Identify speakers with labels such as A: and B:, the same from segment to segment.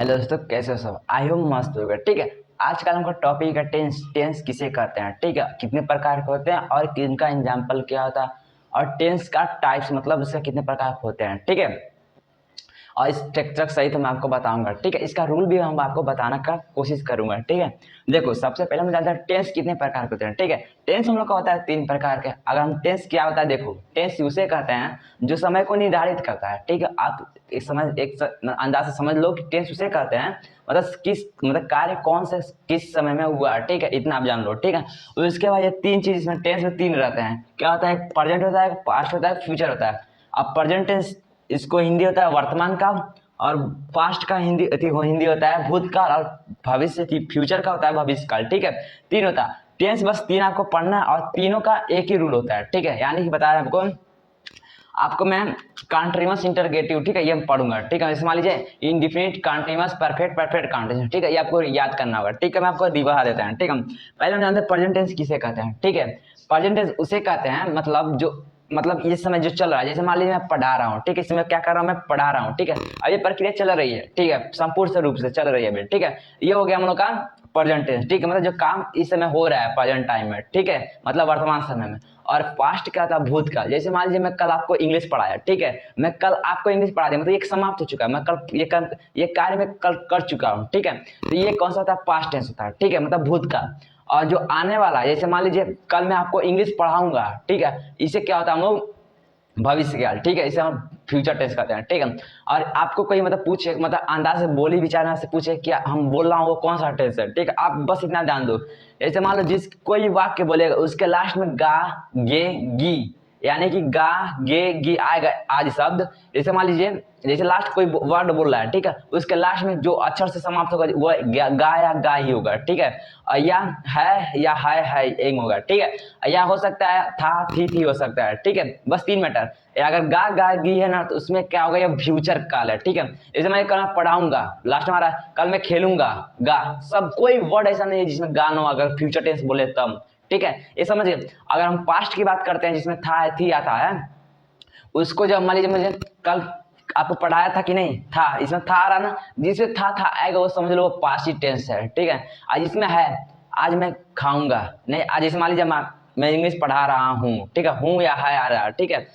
A: Hello दोस्तों, कैसे हो सब? आई होप मस्त होगा। ठीक है, आज का हमका टॉपिक है टेंस। टेंस किसे कहते हैं? ठीक है, कितने प्रकार के होते हैं और इनका एग्जाम्पल क्या होता है, और टेंस का टाइप्स मतलब उसके कितने प्रकार होते हैं। ठीक है, और इस स्ट्रक्चर सही तो मैं आपको बताऊंगा। ठीक है, इसका रूल भी हम आपको बताने का कोशिश करूंगा। ठीक है, देखो सबसे पहले हम जानते हैं टेंस कितने प्रकार के होते हैं। ठीक है, टेंस हम लोग का होता है 3 प्रकार के। अगर हम टेंस क्या होता है, देखो टेंस उसे कहते हैं जो समय को निर्धारित करता है। ठीक है, आप एक समझ एक अंदाज से समझ लो कि टेंस उसे कहते हैं मतलब किस मतलब कार्य कौन से किस समय में हुआ। ठीक है, इतना आप जान लो। ठीक है, और उसके बाद ये 3 चीज इसमें टेंस में 3 रहते हैं। क्या होता है? प्रेजेंट होता है, पास्ट होता है, फ्यूचर होता है। अब प्रेजेंट टेंस इसको हिंदी होता है वर्तमान काल, और पास्ट का हिंदी होता है भूतकाल, और भविष्य फ्यूचर का होता है भविष्य काल। ठीक है, 3 होता है टेंस। बस 3 आपको पढ़ना है और तीनों का एक ही रूल होता है। ठीक है, यानी कि बता रहे हैं आपको आपको मैं कॉन्टिन्यूअस इंटरगेटिव, ठीक है, ये पढ़ूंगा। ठीक है, मान लीजिए indefinite, continuous, perfect, perfect continuous. ठीक है, ये आपको याद करना होगा। ठीक है, मैं आपको दिखा देता हूं। ठीक है, पहले हम जानते हैं प्रेजेंट टेंस किसे कहते हैं। ठीक है, प्रेजेंट टेंस उसे कहते हैं मतलब जो मतलब इस समय जो चल रहा है। जैसे मान लीजिए मैं पढ़ा रहा हूँ। ठीक है, इसमें क्या कर रहा हूँ, मैं पढ़ा रहा हूँ। ठीक है, अब ये प्रक्रिया चल रही है। ठीक है, संपूर्ण रूप से चल रही है। ठीक है, ये हो गया हम लोग का प्रेजेंट टेंस। ठीक है, मतलब जो काम इस समय हो रहा है प्रेजेंट टाइम में। ठीक है, मतलब वर्तमान समय में। और पास्ट क्या था? भूतकाल। जैसे मान लीजिए मैं कल आपको इंग्लिश पढ़ाया। ठीक है, मैं कल आपको इंग्लिश पढ़ा दिया, मतलब ये समाप्त हो चुका है। मैं कल ये कार्य मैं कल कर चुका हूँ। ठीक है, तो ये कौन सा होता है? पास्ट टेंस होता है। ठीक है, मतलब भूतकाल। और जो आने वाला, जैसे मान लीजिए कल मैं आपको इंग्लिश पढ़ाऊंगा। ठीक है, इसे क्या होता है? हम लोग भविष्य काल। ठीक है, इसे हम फ्यूचर टेंस कहते हैं। ठीक है, और आपको कोई मतलब पूछे, मतलब अंदाज से बोली विचार से पूछे कि हम बोल रहा हूँ वो कौन सा टेंस है। ठीक है, आप बस इतना ध्यान दो। जैसे मान लो जिस कोई वाक्य बोलेगा उसके लास्ट में गा, गे, गी, यानी कि गा, गे, गी आएगा आदि शब्द। जैसे मान लीजिए जैसे लास्ट कोई वर्ड बोल रहा है। ठीक है, उसके लास्ट में जो अक्षर से समाप्त होगा वो गा या गा ही होगा। ठीक है, या है या है एंग होगा। ठीक है, या हो सकता है था, थी हो सकता है। ठीक है, बस 3 मैटर। अगर गा गा गी है ना, तो उसमें क्या होगा? ये फ्यूचर काल है। ठीक है, जैसे मैं कल पढ़ाऊंगा, लास्ट में आ रहा है कल मैं खेलूंगा, गा। सब कोई वर्ड ऐसा नहीं है जिसमें गा ना हो, अगर फ्यूचर टेंस बोले तब। ठीक है, ये समझिए। अगर हम पास्ट की बात करते हैं जिसमें था, थी आता है, उसको जब मान लीजिए मुझे कल आपको पढ़ाया था कि नहीं था, इसमें था आ रहा ना, जिसमें था आएगा वो समझ लो वो पास्ट ही टेंस है। ठीक है, आज इसमें है आज मैं खाऊंगा नहीं, आज जैसे मान लीजिए मैं इंग्लिश पढ़ा रहा हूँ। ठीक है, हूँ या है आ रहा है। ठीक है,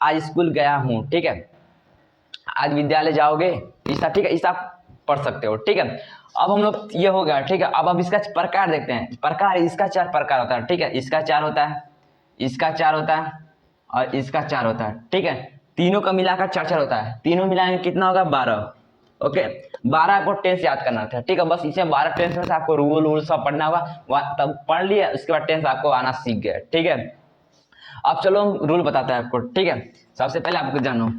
A: आज स्कूल गया हूँ। ठीक है, आज विद्यालय जाओगे, ऐसा। ठीक है, ऐसा आप पढ़ सकते हो। ठीक है, अब हम लोग ये हो गया। ठीक है, अब इसका प्रकार देखते हैं। प्रकार इसका 4 प्रकार होता है। ठीक है, इसका 4 होता है, इसका 4 होता है, और इसका 4 होता है। ठीक है, तीनों का मिलाकर 4 4 होता है। तीनों मिलाकर कितना होगा? 12। ओके, 12 आपको टेंस याद करना था। ठीक है, बस इसे 12 टेंस में से आपको रूल सब पढ़ना होगा। तब पढ़ लिया, उसके बाद टेंस आपको आना सीख गया। ठीक है, अब चलो हम रूल बताते हैं आपको। ठीक है, सबसे पहले आपको जानो,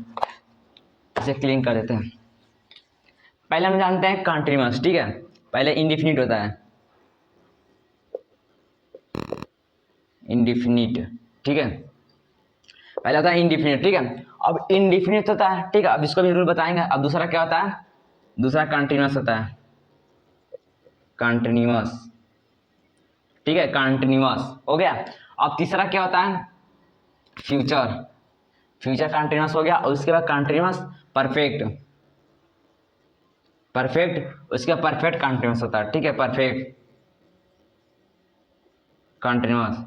A: इसे क्लीन कर देते हैं। पहले हम जानते हैं कंटीन्यूअस। ठीक है, पहले इंडिफिनिट होता है, इंडिफिनिट। ठीक है, पहले होता है इंडिफिनिट। ठीक है, अब इंडिफिनिट होता है। ठीक है, अब इसको भी रूल बताएंगे। अब दूसरा क्या होता है? दूसरा कंटीन्यूअस होता है, कंटीन्यूअस। ठीक है, कंटीन्यूअस हो गया। अब तीसरा क्या होता है? फ्यूचर। फ्यूचर कंटीन्यूअस हो गया, और उसके बाद कंटीन्यूअस परफेक्ट। परफेक्ट, उसके बाद परफेक्ट कंटीन्यूअस होता है। ठीक है, परफेक्ट कंटीन्यूअस।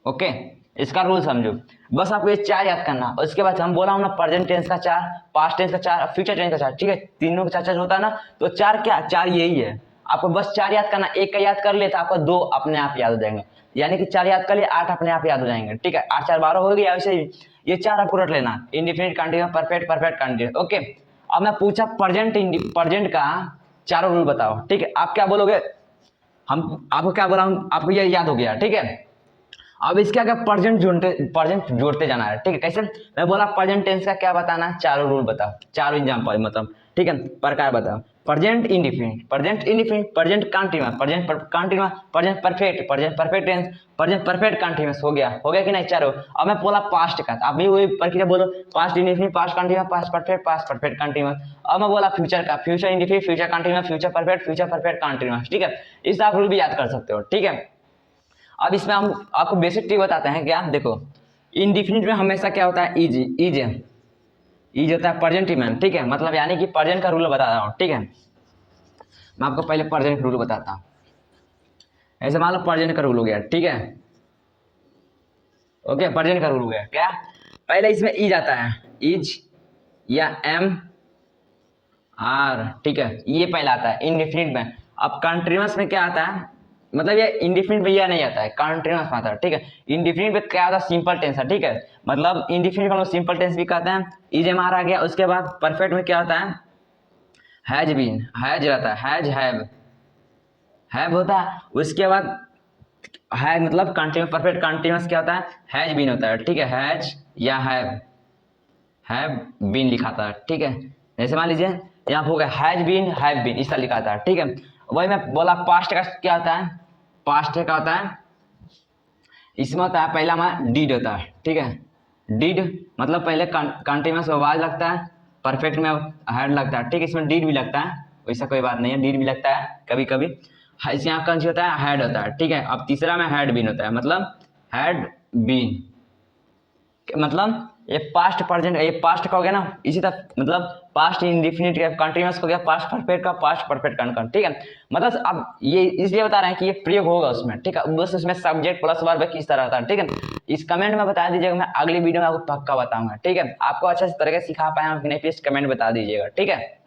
A: ओके, इसका रूल समझो। बस आपको ये 4 याद करना। और इसके बाद हम बोला हूं ना, प्रेजेंट टेंस का 4, पास्ट टेंस का 4, फ्यूचर टेंस का 4। ठीक है, तीनों का 4 4 होता है ना, तो 4 क्या? 4 यही है। आपको बस 4 याद करना। एक का याद कर ले तो आपको 2 अपने आप याद हो जाएंगे, यानी कि 4 याद कर लिए 8 अपने आप याद हो जाएंगे। ठीक है, 8 4 12 हो गया। वैसे ही ये 4 आपको रट लेना, indefinite, continuous, perfect, perfect continuous. Okay, अब मैं पूछा प्रेजेंट का 4 रूल बताओ। ठीक है, आप क्या बोलोगे? हम आपको क्या बोला हूं, आपको ये याद हो गया। ठीक है, अब इसके आगे प्रेजेंट जोड़ते जाना है। ठीक है, कैसे? मैं बोला प्रेजेंट टेंस का क्या बताना है? 4 रूल बताओ, 4 एग्जांपल मतलब। ठीक है, प्रकार बताओ। Present indefinite, present indefinite, present continuous, present continuous, present perfect, present perfect tense, present perfect continuous. हो गया कि नहीं? 4 अब मैं बोला पास्ट का, आप भी वही प्रक्रिया बोलो। Past indefinite, past continuous, past perfect continuous. अब मैं बोला फ्यूचर का, future indefinite, future continuous, future perfect continuous. ठीक है, इस आप रूल भी याद कर सकते हो। ठीक है, अब इसमें हम आपको बेसिक ट्रिक बताते हैं। क्या देखो, इंडिफिनिट में हमेशा क्या होता है? इज। इज ई जो होता है प्रेजेंट टेंस, ठीक है, मतलब यानी कि प्रेजेंट का रूल बता रहा हूँ, ठीक है। मैं आपको पहले प्रेजेंट का रूल बताता हूँ। ऐसे मान लो प्रेजेंट का रूल हो गया, ठीक है, ओके, प्रेजेंट का रूल हो गया क्या। पहले इसमें इज आता है, इज या एम आर, ठीक है, ये पहला आता है इंडेफिनिट में। अब कंटीन्यूअस में क्या आता है, मतलब ये इंडेफिनिट में यह नहीं आता है, कंटीन्यूअस में आता है, ठीक है। इंडेफिनिट में क्या आता है, सिंपल टेंस है, ठीक है, मतलब इंडेफिनिट को हम लोग सिंपल टेंस भी कहते हैं। इज एम आर आ गया, उसके बाद परफेक्ट में क्या होता है, हैज बीन, हैज रहता है, हैव होता है, उसके बाद है मतलब कंटिन्यूस, परफेक्ट कंटिन्यूस क्या होता है, हैज बीन होता है, ठीक है, हैज या हैव बीन लिखाता है, ठीक है। जैसे मान लीजिए यहाँ हो गया हैज बीन, हैव बीन, इस तरह लिखा था, ठीक है। वही मैं बोला पास्ट का क्या होता है, पास्ट का होता है, इसमें होता है पहला हमारा डीड होता है, ठीक है, डीड मतलब पहले कंटिन्यूस आवाज लगता है, परफेक्ट में हेड लगता है, ठीक है, इसमें डीड भी लगता है, वैसा कोई बात नहीं है, डीड भी लगता है कभी कभी। इस यहाँ कौन सी होता है, हेड होता है, ठीक है। अब तीसरा में हैड बीन होता है, मतलब हैड बीन, मतलब ये पास्ट प्रेजेंट, ये पास्ट का हो गया ना, इसी तरह मतलब पास्ट इंडेफिनिट का कंटीन्यूअस हो गया, पास्ट परफेक्ट का पास्ट परफेक्ट कंटीन्यूअस, ठीक है। मतलब अब ये इसलिए बता रहे हैं कि ये प्रयोग होगा उसमें, ठीक है, बस उसमें सब्जेक्ट प्लस वर्ब किस तरह होता है, ठीक है। इस कमेंट में बता दीजिएगा, मैं अगली वीडियो में आपको पक्का बताऊंगा, ठीक है। आपको अच्छे से तरीके से सिखा पाया, कमेंट बता दीजिएगा, ठीक है।